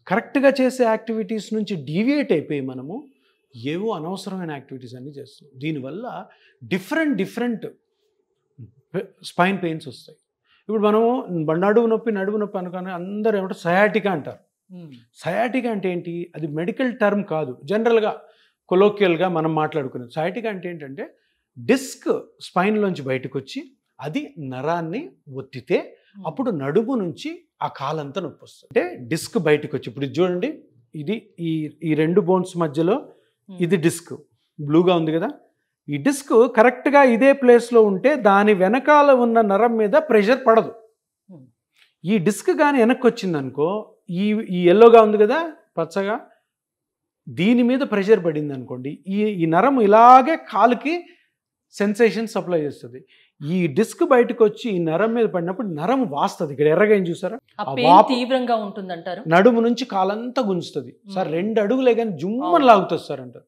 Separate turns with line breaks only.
కరెక్ట్గా చేసే యాక్టివిటీస్ నుంచి డీవియేట్ అయిపోయి మనము ఏవో అనవసరమైన యాక్టివిటీస్ అన్నీ చేస్తున్నాం. దీనివల్ల డిఫరెంట్ స్పైన్ పెయిన్స్ వస్తాయి. ఇప్పుడు మనము నడుము నొప్పి అనుకుని అందరూ ఏమంటారు సయాటికా అంటారు. సయాటికా అంటే ఏంటి? అది మెడికల్ టర్మ్ కాదు, జనరల్గా కొలోక్యల్గా మనం మాట్లాడుకునేది. సయాటికా అంటే ఏంటంటే డిస్క్ స్పైన్లోంచి బయటకు వచ్చి అది నరాన్ని ఒత్తితే అప్పుడు నడుము నుంచి ఆ కాలంతా నొప్పి వస్తుంది. అంటే డిస్క్ బయటకు వచ్చి, ఇప్పుడు చూడండి, ఇది ఈ రెండు బోన్స్ మధ్యలో ఇది డిస్క్ బ్లూగా ఉంది కదా, ఈ డిస్క్ కరెక్ట్గా ఇదే ప్లేస్లో ఉంటే దాని వెనకాల ఉన్న నరం మీద ప్రెషర్ పడదు. ఈ డిస్క్ కానీ వెనక్కి వచ్చిందనుకో, ఈ ఎల్లోగా ఉంది కదా పచ్చగా, దీని మీద ప్రెషర్ పడింది అనుకోండి, ఈ నరం ఇలాగే కాలుకి సెన్సేషన్ సప్లై చేస్తుంది. ఈ డిస్క్ బయటకు వచ్చి ఈ నరం మీద పడినప్పుడు నరం వాస్తుంది. ఇక్కడ ఎర్రగా ఏం చూసారా,
తీవ్రంగా ఉంటుంది అంటారు.
నడుము నుంచి కాలంతా గుంజుతుంది సార్. 2 అడుగులే కానీ జుమ్మని లాగుతుంది సార్ అంటారు.